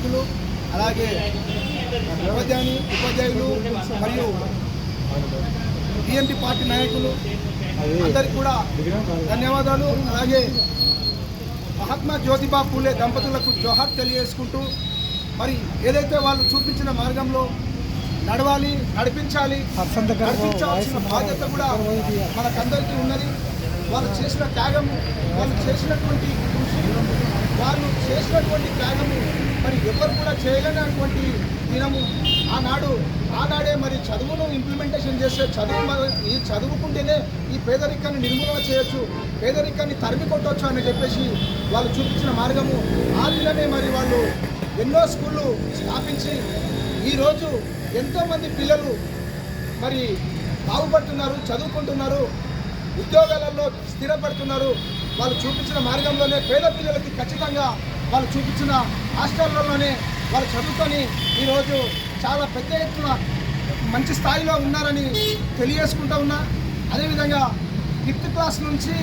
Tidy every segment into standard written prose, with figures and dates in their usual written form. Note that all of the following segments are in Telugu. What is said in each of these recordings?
నాయకులు అలాగే ఉపాధ్యాయులు మరియు టీఎంపీ పార్టీ నాయకులు అందరికీ కూడా ధన్యవాదాలు. అలాగే మహాత్మా జ్యోతిబా పూలే దంపతులకు జోహార్ తెలియజేసుకుంటూ మరి ఏదైతే వాళ్ళు చూపించిన మార్గంలో నడిపించాల్సిన బాధ్యత కూడా మనకందరికీ ఉన్నది. వాళ్ళు చేసిన త్యాగము, వాళ్ళు చేసినటువంటి కృషి, వాళ్ళు చేసినటువంటి త్యాగము మరి ఎవరు కూడా చేయలేనటువంటి దినము. ఆనాడే మరి చదువును ఇంప్లిమెంటేషన్ చేస్తే చదువుకుంటేనే ఈ పేదరికాన్ని నిర్మూలన చేయొచ్చు, పేదరికాన్ని తరిమి కొట్టవచ్చు అని చెప్పేసి వాళ్ళు చూపించిన మార్గము. ఆ దినమే మరి వాళ్ళు ఎన్నో స్కూళ్ళు స్థాపించి ఈరోజు ఎంతోమంది పిల్లలు మరి బాగుపడుతున్నారు, చదువుకుంటున్నారు, ఉద్యోగాలలో స్థిరపడుతున్నారు. వాళ్ళు చూపించిన మార్గంలోనే పేద పిల్లలకి ఖచ్చితంగా వాళ్ళు చూపించిన హాస్టళ్లలోనే వాళ్ళు చదువుకొని ఈరోజు చాలా పెద్ద ఎత్తున మంచి స్థాయిలో ఉన్నారని తెలియజేసుకుంటూ ఉన్నా. అదేవిధంగా 5th క్లాస్ నుంచి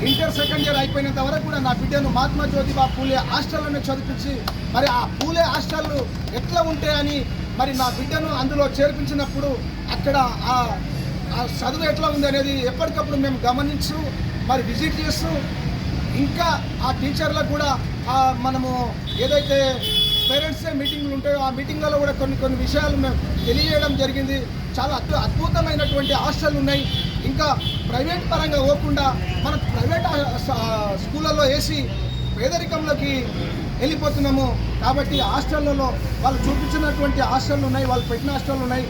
ఇంటర్ సెకండ్ ఇయర్ అయిపోయినంత వరకు కూడా నా బిడ్డను మహాత్మా జ్యోతిబా పూలే హాస్టల్లోనే చదివించి మరి ఆ పూలే హాస్టళ్ళు ఎట్లా ఉంటాయని మరి నా బిడ్డను అందులో చేర్పించినప్పుడు అక్కడ ఆ చదువు ఎట్లా ఉంది అనేది ఎప్పటికప్పుడు మేము గమనించు మరి విజిట్ చేస్తూ ఇంకా ఆ టీచర్లకు కూడా మనము ఏదైతే పేరెంట్స్ మీటింగ్లు ఉంటాయో ఆ మీటింగ్లలో కూడా కొన్ని విషయాలు మేము తెలియజేయడం జరిగింది. చాలా అద్భుతమైనటువంటి హాస్టళ్ళు ఉన్నాయి. ఇంకా ప్రైవేట్ పరంగా పోకుండా మనం ప్రైవేట్ స్కూళ్ళల్లో వేసి పేదరికంలోకి వెళ్ళిపోతున్నాము. కాబట్టి హాస్టళ్లలో వాళ్ళు చూపించినటువంటి హాస్టళ్ళు ఉన్నాయి, వాళ్ళు పెట్టిన హాస్టళ్ళు ఉన్నాయి.